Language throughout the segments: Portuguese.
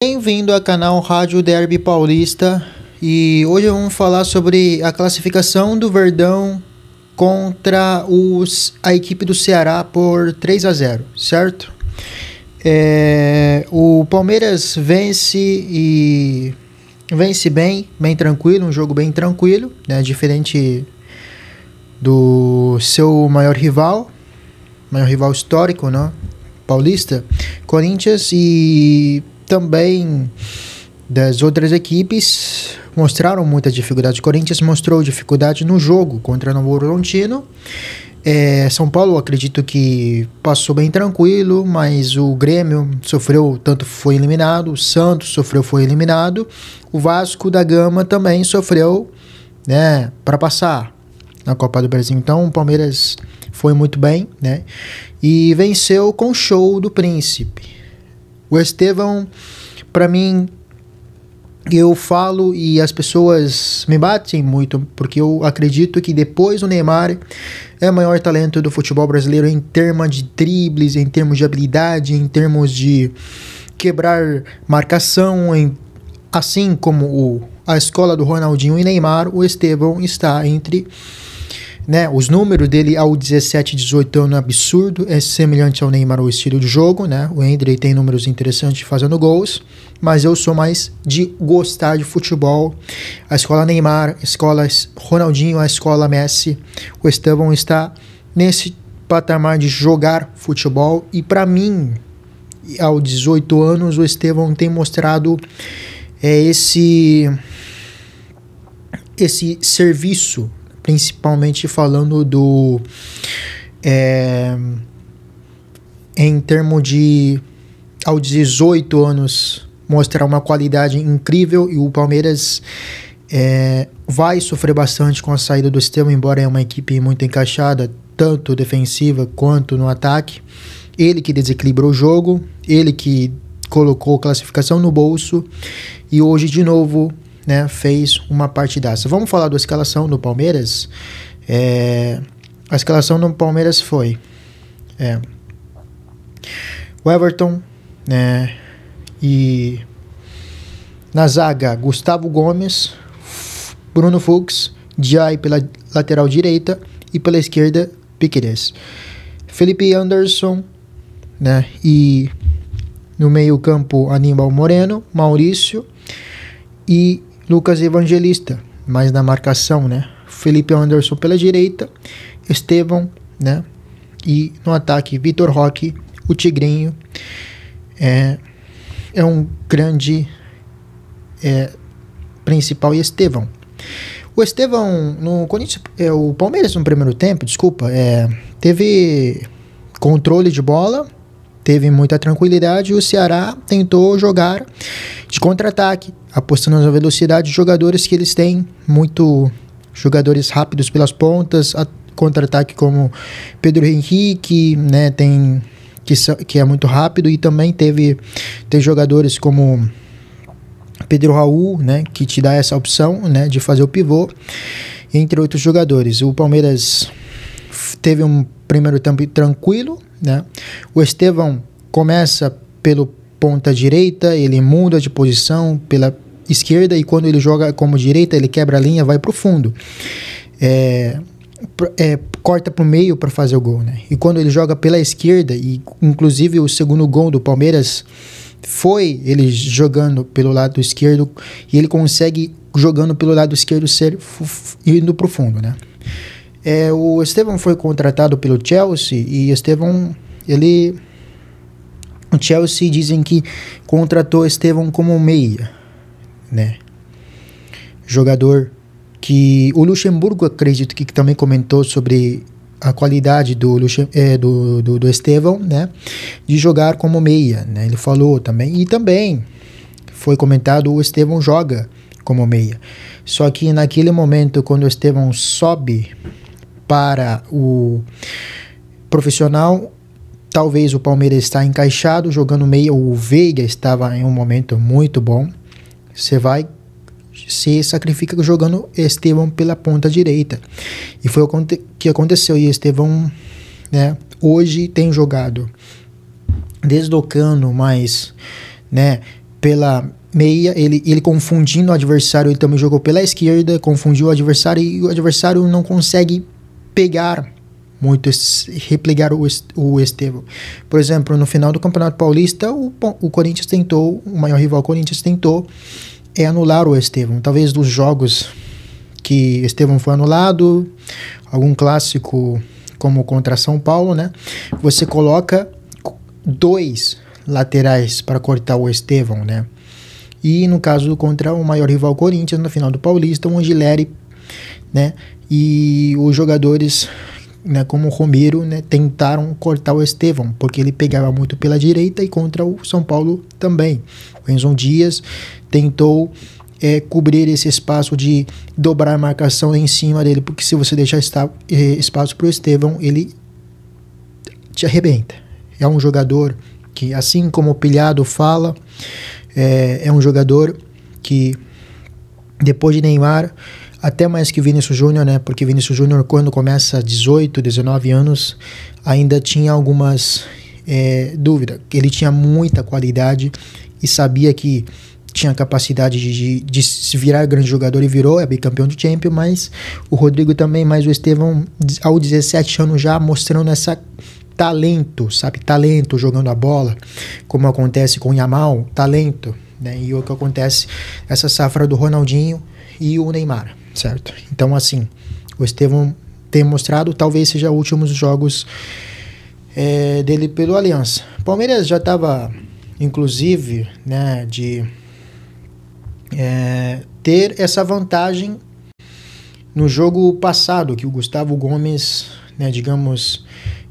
Bem-vindo ao canal Rádio Derby Paulista e hoje vamos falar sobre a classificação do Verdão contra a equipe do Ceará por 3-0, certo? O Palmeiras vence bem tranquilo, um jogo bem tranquilo, né? Diferente do seu maior rival histórico, né? Paulista, Corinthians, e também das outras equipes mostraram muita dificuldade. O Corinthians mostrou dificuldade no jogo contra o Novo Horizontino. São Paulo, acredito que passou bem tranquilo, mas o Grêmio sofreu, tanto foi eliminado, o Santos sofreu, foi eliminado, o Vasco da Gama também sofreu, né, para passar na Copa do Brasil. Então o Palmeiras foi muito bem, né, e venceu com o show do Príncipe. O Estevão, para mim, eu falo e as pessoas me batem muito, porque eu acredito que depois do Neymar é o maior talento do futebol brasileiro em termos de dribles, em termos de habilidade, em termos de quebrar marcação, assim como a escola do Ronaldinho e Neymar. O Estevão está entre, né, os números dele ao 17, 18 anos, absurdo, é semelhante ao Neymar, o estilo de jogo, né? O Hendry tem números interessantes fazendo gols, mas eu sou mais de gostar de futebol. A escola Neymar, a escola Ronaldinho, a escola Messi. O Estevão está nesse patamar de jogar futebol, e para mim, aos 18 anos, o Estevão tem mostrado esse serviço, principalmente falando em termos de aos 18 anos mostrar uma qualidade incrível. E o Palmeiras vai sofrer bastante com a saída do Estevão, embora é uma equipe muito encaixada, tanto defensiva quanto no ataque. Ele que desequilibrou o jogo, ele que colocou a classificação no bolso, e hoje de novo, né, fez uma partidaça. Vamos falar da escalação do Palmeiras. A escalação do Palmeiras foi o Everton, né, e na zaga Gustavo Gomes, Bruno Fux, Jai pela lateral direita e pela esquerda Piquerez, Felipe Anderson, né, e no meio campo Aníbal Moreno, Maurício e Lucas Evangelista, mais na marcação, né? Felipe Anderson pela direita, Estevão, né? E no ataque, Vitor Roque, o Tigrinho. É um grande principal, e Estevão. O Estevão no Corinthians, o Palmeiras no primeiro tempo, teve controle de bola, teve muita tranquilidade, e o Ceará tentou jogar de contra-ataque, apostando na velocidade de jogadores que eles têm, muito jogadores rápidos pelas pontas, contra-ataque como Pedro Henrique, né, que é muito rápido, e também tem jogadores como Pedro Raul, né, que te dá essa opção, né, de fazer o pivô, entre outros jogadores. O Palmeiras teve um primeiro tempo tranquilo, né? O Estevão começa pelo ponta direita, ele muda de posição pela esquerda, e quando ele joga como direita, ele quebra a linha, vai para o fundo, corta para o meio para fazer o gol, né? E quando ele joga pela esquerda, e inclusive o segundo gol do Palmeiras foi ele jogando pelo lado esquerdo, e ele consegue, jogando pelo lado esquerdo, indo para o fundo, né? O Estevão foi contratado pelo Chelsea, e o Chelsea dizem que contratou Estevão como meia, né? Jogador que o Luxemburgo, acredito que também comentou sobre a qualidade do Estevão, né, de jogar como meia, né? Ele falou também, e também foi comentado, o Estevão joga como meia. Só que naquele momento, quando o Estevão sobe para o profissional, talvez o Palmeiras está encaixado jogando meia, o Veiga estava em um momento muito bom, se sacrifica jogando Estevão pela ponta direita, e foi o que aconteceu. E Estevão, né, hoje tem jogado deslocando mais, né, pela meia, ele confundindo o adversário, ele também jogou pela esquerda, confundiu o adversário e o adversário não consegue pegar muito, replegar o Estevão. Por exemplo, no final do Campeonato Paulista, o Corinthians tentou, o maior rival Corinthians tentou anular o Estevão. Talvez dos jogos que Estevão foi anulado, algum clássico como contra São Paulo, né? Você coloca 2 laterais para cortar o Estevão, né? E no caso contra o maior rival Corinthians, no final do Paulista, o Angileri, né? E os jogadores, né, como o Romero, né, tentaram cortar o Estevão, porque ele pegava muito pela direita, e contra o São Paulo também. O Enzo Dias tentou cobrir esse espaço de dobrar a marcação em cima dele, porque se você deixar espaço para o Estevão, ele te arrebenta. É um jogador que, assim como o Pilhado fala, é um jogador que, depois de Neymar, até mais que Vinícius Júnior, né? Porque Vinícius Júnior, quando começa 18, 19 anos, ainda tinha algumas dúvidas. Ele tinha muita qualidade e sabia que tinha capacidade de se virar grande jogador, e virou, é bicampeão de Champions. Mas o Rodrigo também, mas o Estevão, aos 17 anos já mostrando essa talento, sabe? Talento jogando a bola, como acontece com o Yamal, talento, né? E o que acontece, essa safra do Ronaldinho e o Neymar, certo? Então, assim, o Estevão tem mostrado, talvez seja os últimos jogos dele pelo Aliança. O Palmeiras já estava, inclusive, né, de ter essa vantagem no jogo passado, que o Gustavo Gomes, né, digamos,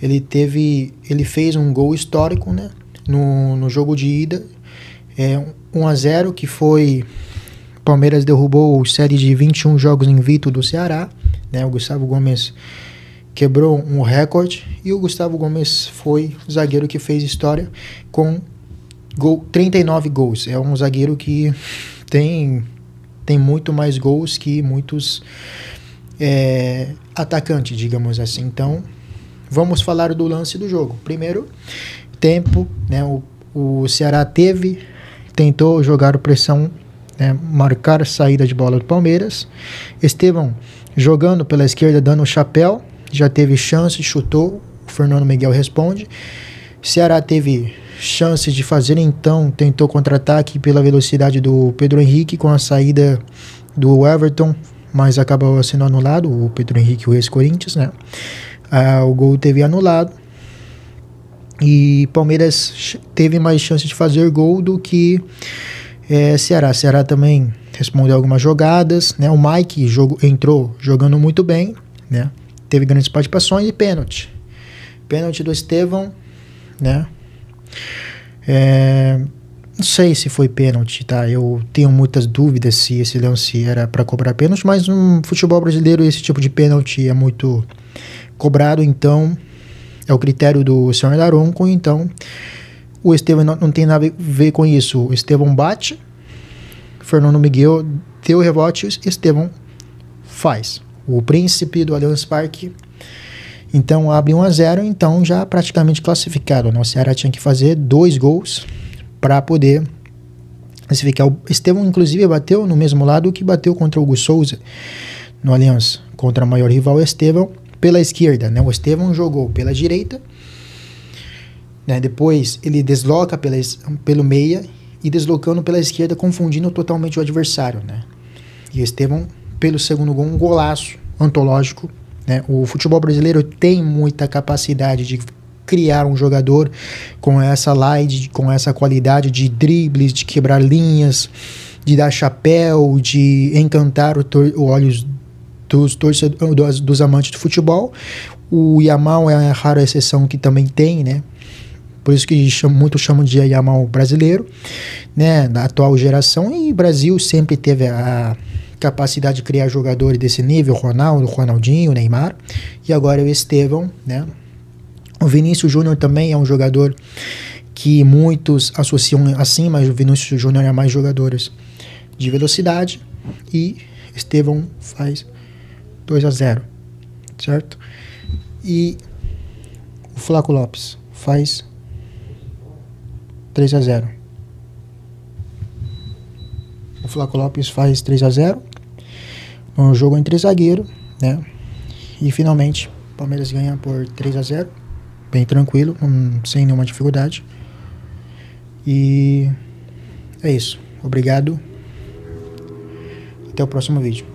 ele fez um gol histórico, né, no jogo de ida, 1-0, que foi... Palmeiras derrubou a série de 21 jogos invicto do Ceará, né? O Gustavo Gomes quebrou um recorde, e o Gustavo Gomes foi o zagueiro que fez história com 39 gols. É um zagueiro que tem muito mais gols que muitos atacantes, digamos assim. Então, vamos falar do lance do jogo. Primeiro tempo, né? O Ceará tentou jogar pressão, marcar a saída de bola do Palmeiras. Estevão jogando pela esquerda, dando o chapéu, já teve chance, chutou, o Fernando Miguel responde. Ceará teve chances de fazer, então tentou contra-ataque pela velocidade do Pedro Henrique com a saída do Everton, mas acabou sendo anulado. O Pedro Henrique, o ex-Corinthians, né? O gol teve anulado, e Palmeiras teve mais chance de fazer gol do que Ceará também respondeu algumas jogadas, né? O Mike entrou jogando muito bem, né? Teve grandes participações, e pênalti do Estevão, né? Não sei se foi pênalti, tá? Eu tenho muitas dúvidas se esse lance era para cobrar pênalti, mas no futebol brasileiro esse tipo de pênalti é muito cobrado, então é o critério do senhor Daronco. Então o Estevão não tem nada a ver com isso. O Estevão bate, Fernando Miguel deu o rebote, o Estevão faz. O príncipe do Allianz Parque, então, abre 1-0, então já praticamente classificado. O Ceará tinha que fazer 2 gols para poder classificar. O Estevão, inclusive, bateu no mesmo lado que bateu contra o Hugo Souza no Allianz, contra o maior rival, o Estevão, pela esquerda, né? O Estevão jogou pela direita, né? Depois ele desloca pelo meia, e deslocando pela esquerda, confundindo totalmente o adversário, né? E o Estevão, pelo segundo gol, um golaço antológico, né? O futebol brasileiro tem muita capacidade de criar um jogador com essa light, com essa qualidade de dribles, de quebrar linhas, de dar chapéu, de encantar os olhos dos amantes do futebol. O Yamal é a rara exceção que também tem, né? Por isso que muitos chamam de Yamal brasileiro, né? Da atual geração. E o Brasil sempre teve a capacidade de criar jogadores desse nível: Ronaldo, Ronaldinho, Neymar, e agora o Estevão, né? O Vinícius Júnior também é um jogador que muitos associam assim, mas o Vinícius Júnior é mais jogadores de velocidade, e Estevão faz 2-0, certo? E o Flaco Lopes faz 3-0. O Flaco Lopes faz 3-0. Um jogo entre zagueiro, né? E finalmente o Palmeiras ganha por 3-0. Bem tranquilo, sem nenhuma dificuldade. E é isso. Obrigado. Até o próximo vídeo.